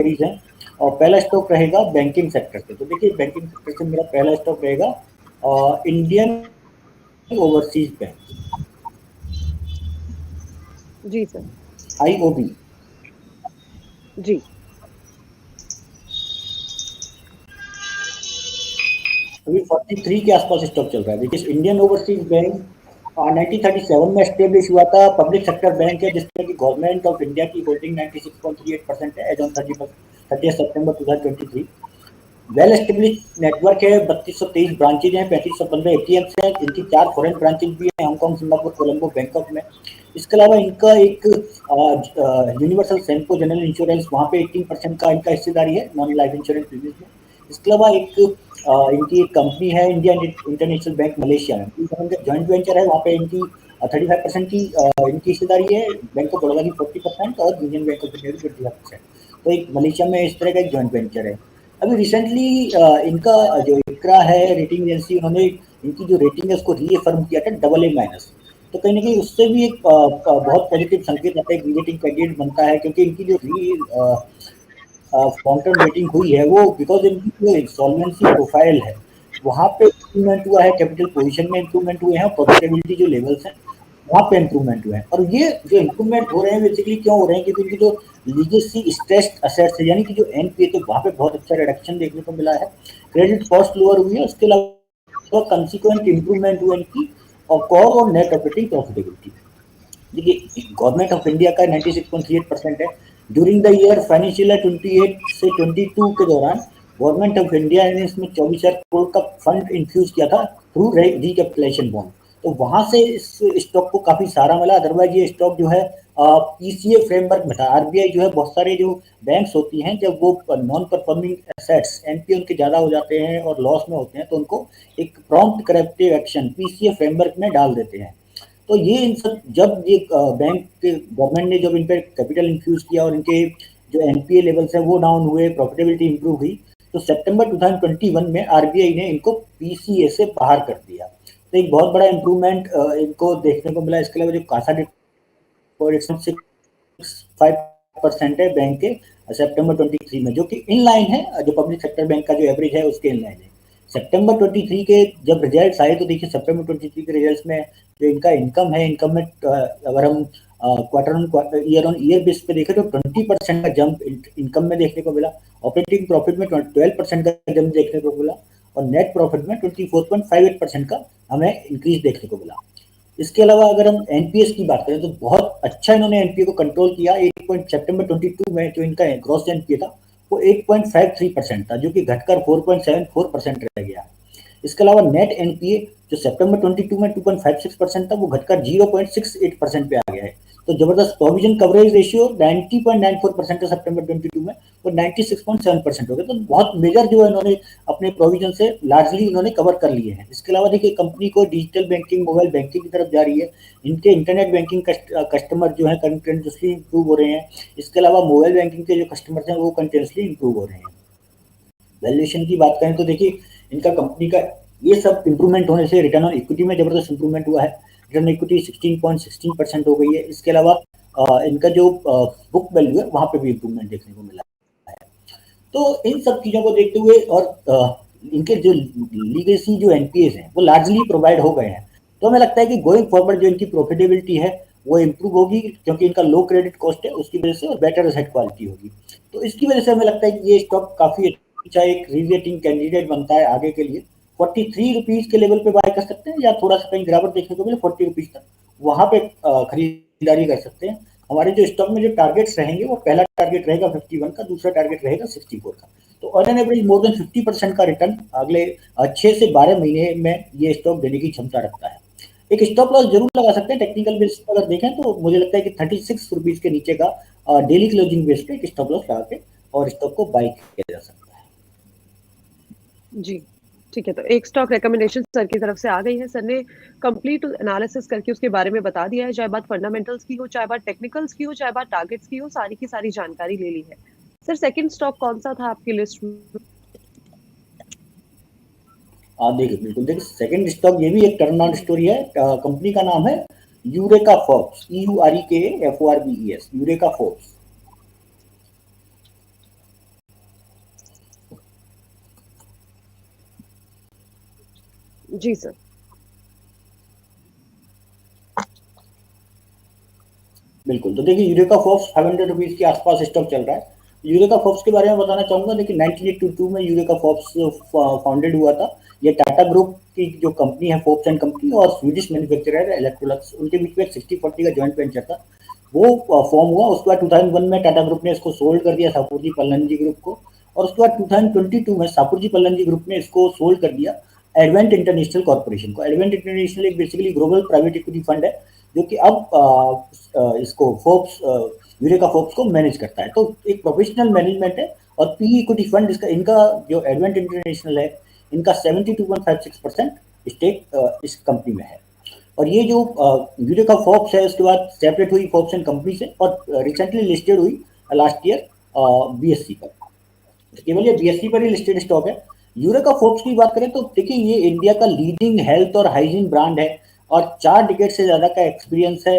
Categories हैं और पहला स्टॉक रहेगा बैंकिंग सेक्टर से। तो देखिए बैंकिंग सेक्टर से मेरा पहला स्टॉक रहेगा इंडियन ओवरसीज बैंक, जी सर। IOB। जी। अभी 43 के आसपास स्टॉक चल रहा है। देखिए इंडियन ओवरसीज बैंक 1937 में एस्टेब्लिश हुआ था, पब्लिक सेक्टर बैंक है जिसमें कि गवर्नमेंट ऑफ इंडिया की होल्डिंग 96.38% है एज ऑन 30 सितंबर 2023। वेल एस्टेब्लिश नेटवर्क है, 3223 ब्रांचेज हैं, 3515 ATMs हैं, इनकी 4 फॉरेन ब्रांचेज भी हैं, हांगकांग, सिंगापुर, कोलंबो, बैंकॉक में। इसके अलावा इनका एक यूनिवर्सल सेंको जनरल इंश्योरेंस, वहाँ पे 18% का इनका हिस्सेदारी है नॉन लाइफ इंश्योरेंस बिजनेस में। इसके अलावा एक इनकी एक कंपनी है इंडिया इंटरनेशनल बैंक मलेशिया में, जॉइंट वेंचर है, वहाँ पे इनकी 35% की इनकी हिस्सेदारी है, बैंक ऑफ बड़ौदा की 40% और यूनियन बैंक ऑफ इंडिया की 25%। तो एक मलेशिया में इस तरह का एक जॉइंट वेंचर है। अभी रिसेंटली इनका जो इकरा है रेटिंग एजेंसी, उन्होंने इनकी जो रेटिंग है उसको रीअफर्म किया था AA-। तो कहीं ना कहीं उससे भी एक बहुत पॉजिटिव संकेत आता है, रेटिंग कैंडिडेट बनता है, क्योंकि इनकी जो लॉन्ग टर्म रेटिंग हुई है वो बिकॉज इनकी जो सॉल्वेंसी प्रोफाइल है वहाँ पे इम्प्रूवमेंट हुआ है, कैपिटल पोजीशन में इम्प्रूवमेंट हुए हैं, प्रॉफिटेबिलिटी जो लेवल्स हैं वहाँ पे इम्प्रूवमेंट हुए हैं। और ये जो इम्प्रूवमेंट हो रहे हैं बेसिकली क्यों हो रहे हैं, क्योंकि इनकी जो लीगेसी स्ट्रेस्ड असेट्स है यानी कि जो NPA, तो वहाँ पे बहुत अच्छा रिडक्शन देखने को मिला है, क्रेडिट कॉस्ट लोअर हुई है, उसके अलावा कंसिक्वेंट इम्प्रूवमेंट हुआ इनकी और कोर और नेट ऑपरेटिंग प्रॉफिटेबिलिटी। देखिए गवर्नमेंट ऑफ इंडिया का 96.38% है। ड्यूरिंग द ईयर फाइनेंशियल 28 से 22 के दौरान गवर्नमेंट ऑफ इंडिया ने इसमें 24,000 करोड़ का फंड इंफ्यूज किया था थ्रू रिकैपिटलाइजेशन बॉन्ड। तो वहां से इस स्टॉक को काफी सहारा मिला, अदरवाइज ये स्टॉक जो है PCA फ्रेमवर्क में था। RBI जो है बहुत सारे जो बैंक्स होती हैं जब वो नॉन परफॉर्मिंग एसेट्स NPA उनके ज्यादा हो जाते हैं और लॉस में होते हैं तो उनको एक prompt corrective action PCA framework में डाल देते हैं। तो ये इन सब जब ये बैंक के गवर्नमेंट ने जब इन पर कैपिटल इंफ्यूज किया और इनके जो NPA लेवल्स हैं वो डाउन हुए, प्रॉफिटेबिलिटी इंप्रूव हुई, तो सितंबर 2021 में RBI ने इनको PCA से बाहर कर दिया। तो एक बहुत बड़ा इंप्रूवमेंट इनको देखने को मिला। इसके अलावा जो कासा डिपॉजिट 6.5% है बैंक के सितंबर 23 में, जो कि इन लाइन है जो पब्लिक सेक्टर बैंक का जो एवरेज है उसके इन लाइन है। सितंबर 23 के जब रिजल्ट्स आए तो देखिए सितंबर 23 के रिजल्ट्स में जो इनका इनकम है, इनकम में अगर हम quarter on quarter year on year base पे देखें तो 20% का जंप इनकम में देखने को मिला, ऑपरेटिंग प्रॉफिट में 12% का जंप देखने को मिला और नेट प्रॉफिट में 24.58% का हमें इंक्रीज देखने को मिला। इसके अलावा अगर हम NPS की बात करें तो बहुत अच्छा इन्होंने NPA को कंट्रोल किया। सितंबर 22 में जो इनका ग्रॉस NPA था वो 8.53% था, जो कि घटकर 4.74% रह गया। इसके अलावा नेट NPA जो सितंबर 22 में 2.56% था वो घटकर 0.68% पे आ गया है। तो जबरदस्त प्रोविजन कवरेज रेशियो 90.94% है सितंबर 22 में, और 96.7% हो गया। तो बहुत मेजर जो है इन्होंने अपने प्रोविजन से लार्जली इन्होंने कवर कर लिए हैं। इसके अलावा देखिए कंपनी को डिजिटल बैंकिंग, मोबाइल बैंकिंग की तरफ जा रही है, इनके इंटरनेट बैंकिंग कस्टमर जो है कंटिन्यूसली इंप्रूव हो रहे हैं। इसके अलावा मोबाइल बैंकिंग के जो कस्टमर्स हैं वो कंटिन्यूसली इंप्रूव हो रहे हैं। वैल्यूएशन की बात करें तो देखिए इनका कंपनी का ये सब इंप्रूवमेंट होने से रिटर्न ऑन इक्विटी में जबरदस्त इंप्रूवमेंट हुआ है, रिटर्न इक्विटी 16.16% हो गई है। इसके अलावा इनका जो बुक वैल्यू है वहां पे भी इंप्रूवमेंट देखने को मिला है। तो इन सब चीजों को देखते हुए और इनके जो लीगेसी जो NPAs हैं वो लार्जली प्रोवाइड हो गए हैं, तो हमें लगता है कि गोइंग फॉरवर्ड जो इनकी प्रॉफिटेबिलिटी है वो इम्प्रूव होगी, क्योंकि इनका लो क्रेडिट कॉस्ट है उसकी वजह से, और बेटर एसेट क्वालिटी होगी। तो इसकी वजह से हमें लगता है कि ये स्टॉक काफी अच्छा एक रीरेटिंग कैंडिडेट बनता है आगे के लिए। 43 रुपीज के लेवल पे बाय कर सकते हैं, या थोड़ा सा कहीं गिरावट देखने को मिले 40 रुपीज तक वहां पे खरीदारी कर सकते हैं। हमारे जो स्टॉक में जो टारगेट्स रहेंगे वो पहला टारगेट रहेगा 51 का, दूसरा टारगेट रहेगा 64 का। तो on an average more than 50% का रिटर्न अगले 6 से 12 महीने में ये स्टॉक देने की क्षमता रखता है। एक स्टॉप लॉस जरूर लगा सकते हैं टेक्निकल बेस पर, अगर देखें तो मुझे लगता है कि 36 रुपीज के नीचे का डेली क्लोजिंग बेस पे एक स्टॉप लॉस लगा के और स्टॉक को बाय किया जा सकता है। जी ठीक है, तो एक स्टॉक रिकमेंडेशन सर की तरफ से आ गई है। सर ने कंप्लीट एनालिसिस करके उसके बारे में बता दिया है, चाहे बात फंडामेंटल्स की हो, चाहे बात टेक्निकल्स की हो, चाहे बात टारगेट्स की हो, सारी की सारी जानकारी ले ली है। सर सेकंड स्टॉक कौन सा था आपकी लिस्ट में? देखिए बिल्कुल, देखिए सेकंड स्टॉक ये भी एक टर्नअराउंड स्टोरी है। कंपनी का नाम है Eureka Forbes, EUREKAFORBES, Eureka Forbes. जी सर। बिल्कुल, तो देखिए यूरेका फोर्ब्स 500 रुपीज के आसपास स्टॉक चल रहा है। यूरेका फोर्ब्स के बारे में बताना चाहूंगा। देखिए 1982 में यूरेका फोर्ब्स फाउंडेड हुआ था। ये टाटा ग्रुप की जो कंपनी है फोर्ब्स एंड कंपनी और स्वीडिश मैन्युफैक्चरर इलेक्ट्रोलक्स, उनके बीच में 60-40 का जॉइंट वेंचर था, वो फॉर्म हुआ। उसके बाद 2001 में टाटा ग्रुप ने इसको सोल्ड कर दिया सापुरजी पल्लंजी ग्रुप को, और उसके बाद 2022 में सापुरजी पल्लंजी ग्रुप ने इसको सोल्ड कर दिया एडवेंट इंटरनेशनल कॉर्पोरेशन को। एडवेंट इंटरनेशनल एक basically global private equity fund है, जो कि अब इसको फोर्ब्स यूरेका फोर्ब्स को मैनेज करता है। तो एक प्रोफेशनल मैनेजमेंट है। और पी इक्विटी फंड इसका, इनका जो एडवेंट इंटरनेशनल है, इनका 72.56% स्टेक इस कंपनी में है। और ये जो यूरेका फोर्ब्स है, उसके बाद सेपरेट हुई फोर्ब्स एंड कंपनी से, और रिसेंटली लिस्टेड हुई लास्ट ईयर बीएससी पर। केवल ये बीएससी पर ही लिस्टेड स्टॉक है। यूरेका फोर्ब्स की बात करें तो देखिए ये इंडिया का लीडिंग हेल्थ और हाइजीन ब्रांड है, और 4 डिकेड से ज्यादा का एक्सपीरियंस है,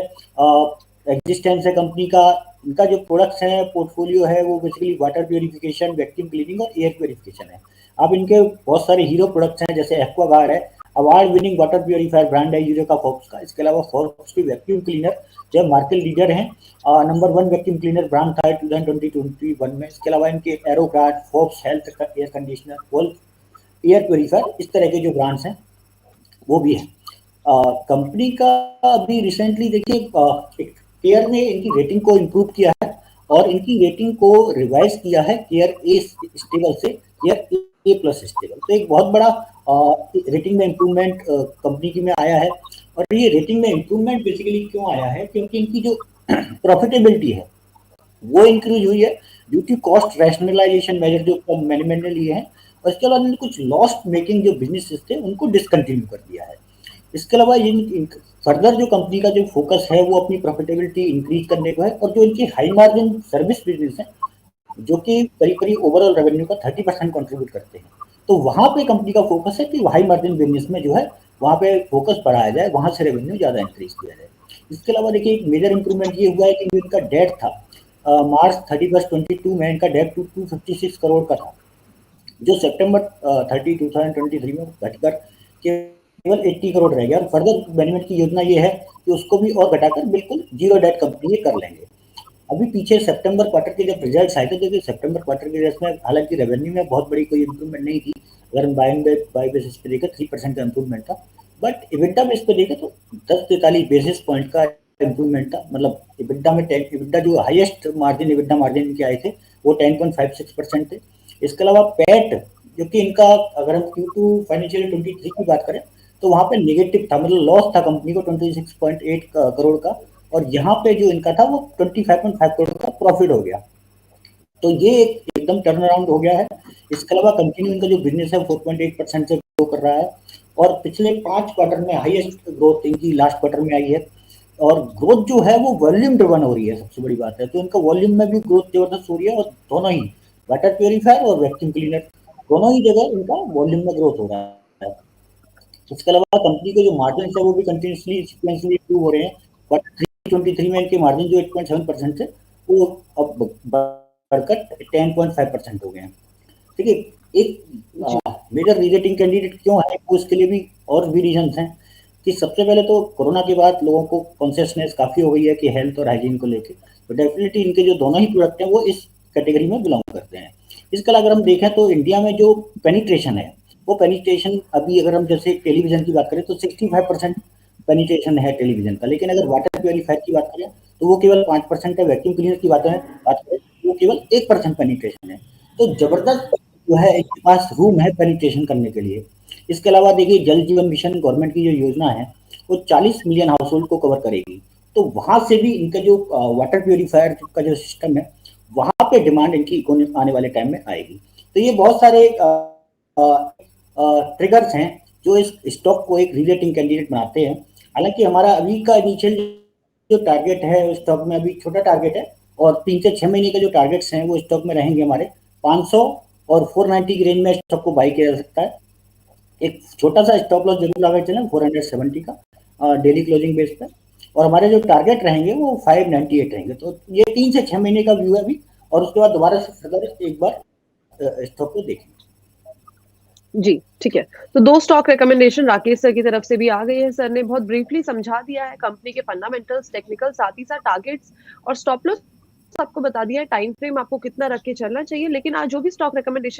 एग्जिस्टेंस है कंपनी का। इनका जो प्रोडक्ट्स है, पोर्टफोलियो है, वो basically water purification, vacuum cleaning और एयर प्योरिफिकेशन है। अब इनके बहुत सारे हीरो प्रोडक्ट्स हैं, जैसे एक्वागार्ड है, award winning water purifier brand है यूरेका फोर्ब्स का। इसके अलावा फोर्ब्स की वैक्यूम क्लीनर जो मार्केट लीडर हैं, नंबर 1 वैक्यूम क्लीनर ब्रांड था 2020-21 में। इसके अलावा इनके Aeroguard, Forbes health air conditioner, Wolf air purifier, इस तरह के जो ब्रांड्स हैं वो भी है। कंपनी का अभी रिसेंटली देखिए केयर ने इनकी रेटिंग को इम्प्रूव किया है, और इनकी रेटिंग को रिवाइज किया है केयर ए स्टेबल से केयर ए प्लस स्टेबल। तो एक बहुत बड़ा रेटिंग में इम्प्रूवमेंट कंपनी की में आया है। और ये रेटिंग में इम्प्रूवमेंट बेसिकली क्यों आया है, क्योंकि इनकी जो प्रॉफिटेबिलिटी है वो इंक्रीज हुई है due to cost rationalisation measure जो मैनेजमेंट ने लिए हैं। और इसके बाद कुछ लॉस मेकिंग जो बिजनेसेस थे उनको डिसकंटिन्यू कर दिया है। इसके अलावा ये फर्दर जो कंपनी का जो फोकस है वो अपनी प्रॉफिटेबिलिटी इंक्रीज करने को है, और जो इनकी हाई मार्जिन सर्विस बिजनेस है, जो कि करीब करीब ओवरऑल रेवेन्यू का 30% कंट्रीब्यूट करते हैं, तो वहां पे कंपनी का फोकस है कि हाई मार्जिन बिजनेस में जो है वहां पे फोकस बढ़ाया जाए, वहां से रेवेन्यू ज्यादा इंक्रीज किया जाए। इसके अलावा देखिए एक मेजर इंप्रूवमेंट ये हुआ है कि जो इनका डेट था मार्च 31 में इनका डेट 256 करोड़ का था, जो सितंबर 30 2023 में घटकर केवल 80 करोड़ रह गया। और फर्दर मैनेजमेंट की योजना ये है कि उसको भी और घटाकर बिल्कुल जीरो डेट कंपनी ये कर लेंगे। अभी पीछे सितंबर क्वार्टर के जब रिजल्ट्स आए थे, देखिए सितंबर क्वार्टर के रिजल्ट में हालांकि रेवेन्यू में बहुत बड़ी कोई इंप्रूवमेंट नहीं थी, अगर हम बाई बेसिस पे देखें 3% का इंप्रूवमेंट था। बट इबिटा बेस पे देखें तो 10-43 बेसिस पॉइंट का इंप्रूवमेंट था। मतलब इबिटा में इबिटा जो हाईएस्ट मार्जिन इबिटा मार्जिन के आए थे वो 10.56% थे। इसके अलावा पैट, जो कि इनका अगर हम Q2 फाइनेंशियल 23 की बात करें तो वहां पे नेगेटिव था, मतलब लॉस था कंपनी को 26.8 करोड़ का, और यहाँ पे जो इनका था वो 25.5 करोड़ का प्रॉफिट हो गया। तो ये एकदम टर्न अराउंड हो गया है। इसके अलावा कंटिन्यू इनका जो बिजनेस है 4.8% से ग्रो कर रहा है, और पिछले 5 क्वार्टर में हाईएस्ट ग्रोथ इनकी लास्ट क्वार्टर में आई है। और ग्रोथ जो है वो वॉल्यूम ड्रिवन हो रही है, सबसे बड़ी बात है। तो इनका वॉल्यूम में भी ग्रोथ जबरदस्त हो रही है, और दोनों ही वाटर प्योरीफायर और वैक्यूम क्लीनर दोनों ही जगह इनका वॉल्यूम में ग्रोथ हो रहा है। इसके अलावा कंपनी के जो मार्जिन है वो भी कंटिन्यूसली सिक्वेंसली इंप्रूव हो रहे हैं। बट 323 में इनके मार्जिन जो 8.7% थे वो अब बढ़कर 10.5% हो गए हैं। ठीक है, एक मेजर रीरेटिंग कैंडिडेट क्यों है वो इसके लिए भी और भी रीजंस हैं। कि सबसे पहले तो कोरोना के बाद लोगों को कॉन्शियसनेस काफी हो गई है कि हेल्थ और हाइजीन को लेके, तो डेफिनेटली इनके जो दोनों ही प्रोडक्ट हैं वो इस कैटेगरी में बिलोंग करते हैं। इसके अलावा अगर हम देखें तो इंडिया में जो पेनिट्रेशन है वो पेनिट्रेशन अभी अगर हम जैसे टेलीविजन की बात करें तो 65% पेनिट्रेशन है टेलीविजन का, लेकिन अगर वाटर प्योरीफायर की बात करें तो वो केवल 5% है। वैक्यूम क्लीनर की बात करें वो केवल 1% पेनिट्रेशन है। तो जबरदस्त जो है इनके पास रूम है पेनिट्रेशन करने के लिए। इसके अलावा देखिए जल जीवन मिशन गवर्नमेंट की जो योजना है वो 40 मिलियन हाउस होल्ड को कवर करेगी, तो वहां से भी इनका जो वाटर प्योरीफायर का जो सिस्टम है वहां पे डिमांड इनकी आने वाले टाइम में आएगी। तो ये बहुत सारे ट्रिगर्स हैं जो इस स्टॉक को एक रीरेटिंग कैंडिडेट बनाते हैं। हालांकि हमारा अभी का इनिशियल जो टारगेट है स्टॉक में अभी छोटा टारगेट है, और 3 से 6 महीने के जो टारगेट्स हैं वो स्टॉक में रहेंगे हमारे 500 और 490 की रेंज में स्टॉक को बाई किया जा सकता है। एक छोटा सा स्टॉप लॉस जरूर लगा चलें 470 का डेली क्लोजिंग बेस पे, और हमारे जो टारगेट रहेंगे वो 598 रहेंगे। तो ये 3 से 6 महीने का व्यू है अभी, और उसके बाद दोबारा से फर्दर एक बार स्टॉक को देखेंगे। जी, ठीक है। तो 2 स्टॉक रिकमेंडेशन राकेश सर की तरफ से भी आ गई है। सर ने बहुत ब्रीफली समझा दिया है कंपनी के फंडामेंटल्स, टेक्निकल, साथ ही साथ टारगेट्स और स्टॉप लॉस आपको बता दिया है, टाइम फ्रेम आपको कितना रख के चलना चाहिए। लेकिन आज जो भी स्टॉक रिकमेंडेशन